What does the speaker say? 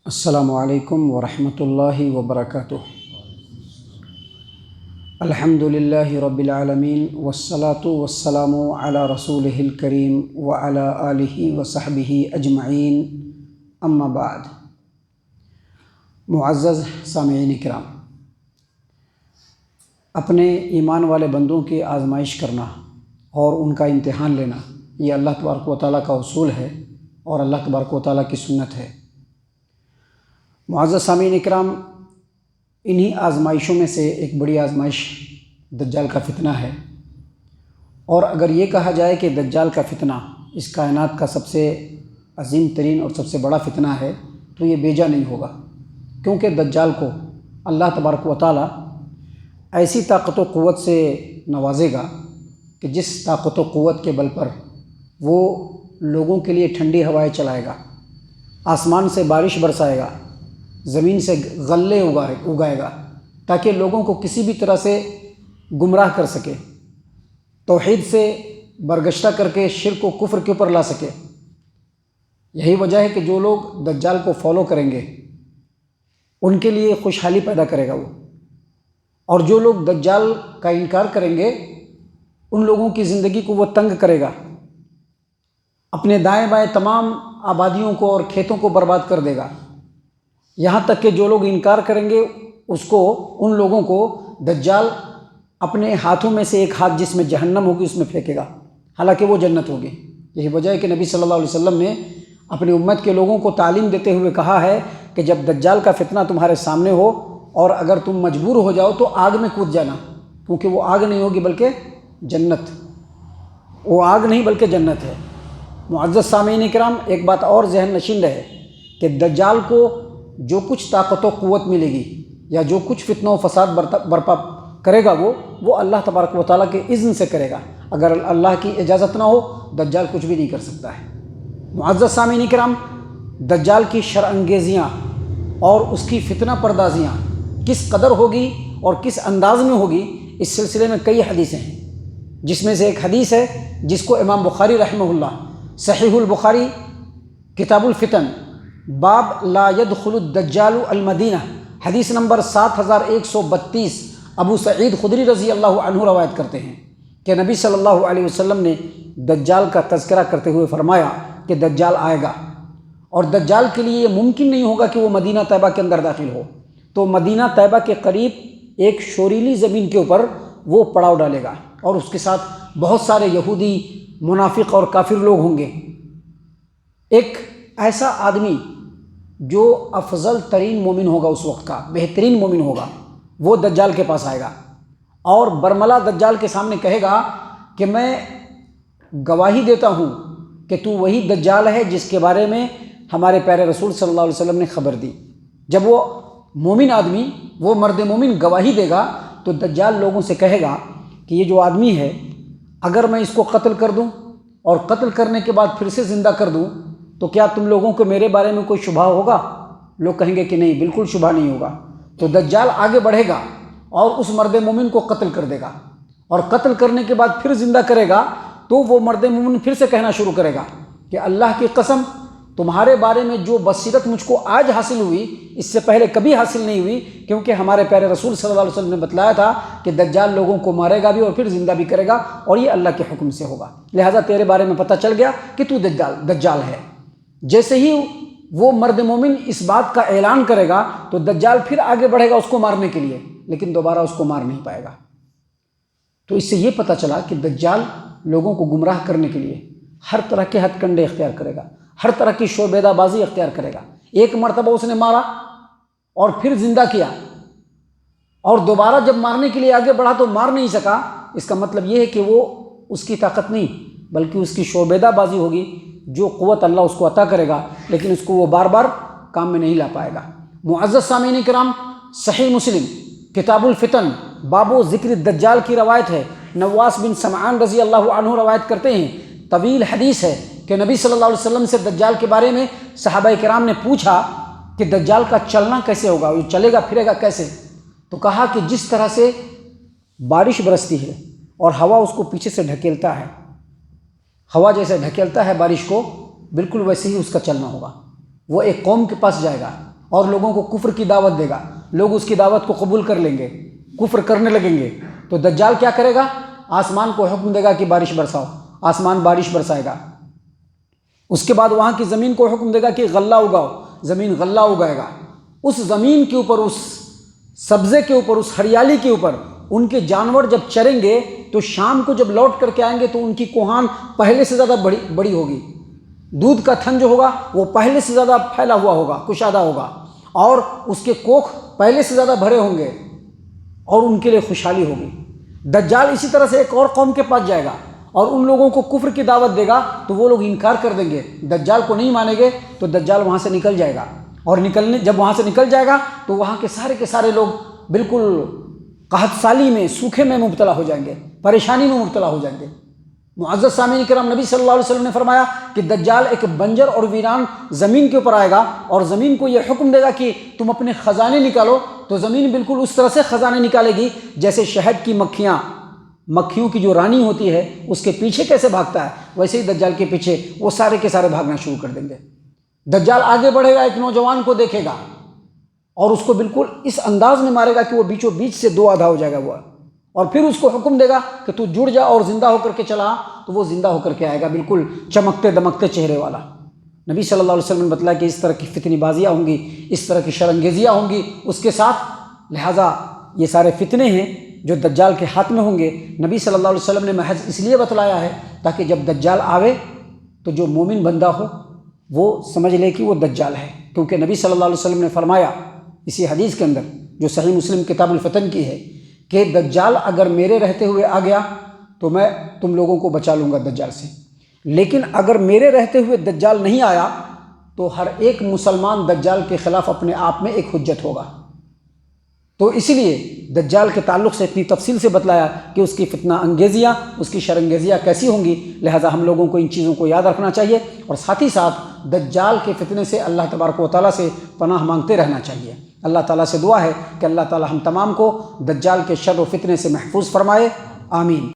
السلام علیکم ورحمۃ اللہ وبرکاتہ۔ الحمد للہ رب العالمین والصلاة والسلام علی رسولہ الکریم وعلی آلہ وصحبہ اجمعین، اما بعد۔ معزز سامعین کرام، اپنے ایمان والے بندوں کی آزمائش کرنا اور ان کا امتحان لینا یہ اللہ تبارک و تعالیٰ کا اصول ہے اور اللہ تبارک و تعالیٰ کی سنت ہے۔ معزز سامعین اکرام، انہی آزمائشوں میں سے ایک بڑی آزمائش دجال کا فتنہ ہے، اور اگر یہ کہا جائے کہ دجال کا فتنہ اس کائنات کا سب سے عظیم ترین اور سب سے بڑا فتنہ ہے تو یہ بیجا نہیں ہوگا، کیونکہ دجال کو اللہ تبارک و تعالیٰ ایسی طاقت و قوت سے نوازے گا کہ جس طاقت و قوت کے بل پر وہ لوگوں کے لیے ٹھنڈی ہوائیں چلائے گا، آسمان سے بارش برسائے گا، زمین سے غلے اگائے گا، تاکہ لوگوں کو کسی بھی طرح سے گمراہ کر سکے، توحید سے برگشتہ کر کے شرک و کفر کے اوپر لا سکے۔ یہی وجہ ہے کہ جو لوگ دجال کو فالو کریں گے ان کے لیے خوشحالی پیدا کرے گا وہ، اور جو لوگ دجال کا انکار کریں گے ان لوگوں کی زندگی کو وہ تنگ کرے گا، اپنے دائیں بائیں تمام آبادیوں کو اور کھیتوں کو برباد کر دے گا، یہاں تک کہ جو لوگ انکار کریں گے ان لوگوں کو دجال اپنے ہاتھوں میں سے ایک ہاتھ جس میں جہنم ہوگی اس میں پھینکے گا، حالانکہ وہ جنت ہوگی۔ یہی وجہ ہے کہ نبی صلی اللہ علیہ وسلم نے اپنی امت کے لوگوں کو تعلیم دیتے ہوئے کہا ہے کہ جب دجال کا فتنہ تمہارے سامنے ہو اور اگر تم مجبور ہو جاؤ تو آگ میں کود جانا، کیونکہ وہ آگ نہیں ہوگی بلکہ جنت، وہ آگ نہیں بلکہ جنت ہے۔ معزز سامعین اکرام، ایک بات اور ذہن نشین رہے کہ دجال کو جو کچھ طاقت و قوت ملے گی یا جو کچھ فتنہ و فساد برپا کرے گا وہ اللہ تبارک و تعالیٰ کے اذن سے کرے گا۔ اگر اللہ کی اجازت نہ ہو دجال کچھ بھی نہیں کر سکتا ہے۔ معزز سامعین کرام، دجال کی شرانگیزیاں اور اس کی فتنہ پردازیاں کس قدر ہوگی اور کس انداز میں ہوگی، اس سلسلے میں کئی حدیثیں ہیں، جس میں سے ایک حدیث ہے جس کو امام بخاری رحمہ اللہ صحیح البخاری کتاب الفتن باب لا يدخل الدجال المدینہ حدیث نمبر 7132 ابو سعید خدری رضی اللہ عنہ روایت کرتے ہیں کہ نبی صلی اللہ علیہ وسلم نے دجال کا تذکرہ کرتے ہوئے فرمایا کہ دجال آئے گا، اور دجال کے لیے یہ ممکن نہیں ہوگا کہ وہ مدینہ طیبہ کے اندر داخل ہو، تو مدینہ طیبہ کے قریب ایک شوریلی زمین کے اوپر وہ پڑاؤ ڈالے گا، اور اس کے ساتھ بہت سارے یہودی، منافق اور کافر لوگ ہوں گے۔ ایک ایسا آدمی جو افضل ترین مومن ہوگا، اس وقت کا بہترین مومن ہوگا، وہ دجال کے پاس آئے گا اور برملا دجال کے سامنے کہے گا کہ میں گواہی دیتا ہوں کہ تو وہی دجال ہے جس کے بارے میں ہمارے پیارے رسول صلی اللہ علیہ وسلم نے خبر دی۔ جب وہ مومن آدمی، وہ مرد مومن گواہی دے گا تو دجال لوگوں سے کہے گا کہ یہ جو آدمی ہے اگر میں اس کو قتل کر دوں اور قتل کرنے کے بعد پھر سے زندہ کر دوں تو کیا تم لوگوں کو میرے بارے میں کوئی شبہ ہوگا؟ لوگ کہیں گے کہ نہیں، بالکل شبہ نہیں ہوگا۔ تو دجال آگے بڑھے گا اور اس مرد مومن کو قتل کر دے گا، اور قتل کرنے کے بعد پھر زندہ کرے گا تو وہ مرد مومن پھر سے کہنا شروع کرے گا کہ اللہ کی قسم، تمہارے بارے میں جو بصیرت مجھ کو آج حاصل ہوئی اس سے پہلے کبھی حاصل نہیں ہوئی، کیونکہ ہمارے پیارے رسول صلی اللہ علیہ وسلم نے بتلایا تھا کہ دجال لوگوں کو مارے گا بھی اور پھر زندہ بھی کرے گا، اور یہ اللہ کے حکم سے ہوگا، لہٰذا تیرے بارے میں پتہ چل گیا کہ تو دجال ہے۔ جیسے ہی وہ مرد مومن اس بات کا اعلان کرے گا تو دجال پھر آگے بڑھے گا اس کو مارنے کے لیے، لیکن دوبارہ اس کو مار نہیں پائے گا۔ تو اس سے یہ پتہ چلا کہ دجال لوگوں کو گمراہ کرنے کے لیے ہر طرح کے ہتھ کنڈے اختیار کرے گا، ہر طرح کی شعبدہ بازی اختیار کرے گا۔ ایک مرتبہ اس نے مارا اور پھر زندہ کیا، اور دوبارہ جب مارنے کے لیے آگے بڑھا تو مار نہیں سکا، اس کا مطلب یہ ہے کہ وہ اس کی طاقت نہیں بلکہ اس کی شعبدہ بازی ہوگی، جو قوت اللہ اس کو عطا کرے گا، لیکن اس کو وہ بار بار کام میں نہیں لا پائے گا۔ معزز سامعین کرام، صحیح مسلم کتاب الفتن باب و ذکر الدجال کی روایت ہے، نواس بن سمعان رضی اللہ عنہ روایت کرتے ہیں، طویل حدیث ہے کہ نبی صلی اللہ علیہ وسلم سے دجال کے بارے میں صحابہ کرام نے پوچھا کہ دجال کا چلنا کیسے ہوگا، وہ چلے گا پھرے گا کیسے؟ تو کہا کہ جس طرح سے بارش برستی ہے اور ہوا اس کو پیچھے سے ڈھکیلتا ہے، ہوا جیسے ڈھکیلتا ہے بارش کو، بالکل ویسے ہی اس کا چلنا ہوگا۔ وہ ایک قوم کے پاس جائے گا اور لوگوں کو کفر کی دعوت دے گا، لوگ اس کی دعوت کو قبول کر لیں گے، کفر کرنے لگیں گے، تو دجال کیا کرے گا؟ آسمان کو حکم دے گا کہ بارش برساؤ، آسمان بارش برسائے گا۔ اس کے بعد وہاں کی زمین کو حکم دے گا کہ غلہ اگاؤ، زمین غلہ اگائے گا۔ اس زمین کے اوپر، اس سبزے کے اوپر، اس ہریالی کے اوپر ان کے جانور جب چریں گے تو شام کو جب لوٹ کر کے آئیں گے تو ان کی کوہان پہلے سے زیادہ بڑی ہوگی، دودھ کا تھن جو ہوگا وہ پہلے سے زیادہ پھیلا ہوا ہوگا، کشادہ ہوگا، اور اس کے کوکھ پہلے سے زیادہ بھرے ہوں گے، اور ان کے لیے خوشحالی ہوگی۔ دجال اسی طرح سے ایک اور قوم کے پاس جائے گا اور ان لوگوں کو کفر کی دعوت دے گا تو وہ لوگ انکار کر دیں گے، دجال کو نہیں مانیں گے، تو دجال وہاں سے نکل جائے گا، اور جب وہاں سے نکل جائے گا تو وہاں کے سارے لوگ بالکل قحط سالی میں، سوکھے میں مبتلا ہو جائیں گے، پریشانی میں مبتلا ہو جائیں گے۔ معزز سامعین کرام، نبی صلی اللہ علیہ وسلم نے فرمایا کہ دجال ایک بنجر اور ویران زمین کے اوپر آئے گا اور زمین کو یہ حکم دے گا کہ تم اپنے خزانے نکالو، تو زمین بالکل اس طرح سے خزانے نکالے گی جیسے شہد کی مکھیوں کی جو رانی ہوتی ہے اس کے پیچھے کیسے بھاگتا ہے، ویسے ہی دجال کے پیچھے وہ سارے کے سارے بھاگنا شروع کر دیں گے۔ دجال آگے بڑھے گا، ایک نوجوان کو دیکھے گا اور اس کو بالکل اس انداز میں مارے گا کہ وہ بیچوں بیچ سے دو آدھا ہو جائے گا وہ، اور پھر اس کو حکم دے گا کہ تو جڑ جا اور زندہ ہو کر کے چلا، تو وہ زندہ ہو کر کے آئے گا، بالکل چمکتے دمکتے چہرے والا۔ نبی صلی اللہ علیہ وسلم نے بتلایا کہ اس طرح کی فتنی بازیاں ہوں گی، اس طرح کی شرانگیزیاں ہوں گی اس کے ساتھ، لہٰذا یہ سارے فتنے ہیں جو دجال کے ہاتھ میں ہوں گے۔ نبی صلی اللہ علیہ وسلم نے محض اس لیے بتلایا ہے تاکہ جب دجال آوے تو جو مومن بندہ ہو وہ سمجھ لے کہ وہ دجال ہے، کیونکہ نبی صلی اللہ علیہ وسلم نے فرمایا اسی حدیث کے اندر جو صحیح مسلم کتاب الفتن کی ہے کہ دجال اگر میرے رہتے ہوئے آ گیا تو میں تم لوگوں کو بچا لوں گا دجال سے، لیکن اگر میرے رہتے ہوئے دجال نہیں آیا تو ہر ایک مسلمان دجال کے خلاف اپنے آپ میں ایک حجت ہوگا۔ تو اسی لیے دجال کے تعلق سے اتنی تفصیل سے بتلایا کہ اس کی فتنہ انگیزیاں، اس کی شرانگیزیاں کیسی ہوں گی، لہٰذا ہم لوگوں کو ان چیزوں کو یاد رکھنا چاہیے، اور ساتھ ہی ساتھ دجال کے فتنے سے اللہ تبارک و تعالیٰ سے پناہ مانگتے رہنا چاہیے۔ اللہ تعالیٰ سے دعا ہے کہ اللہ تعالیٰ ہم تمام کو دجال کے شر و فتنے سے محفوظ فرمائے، آمین۔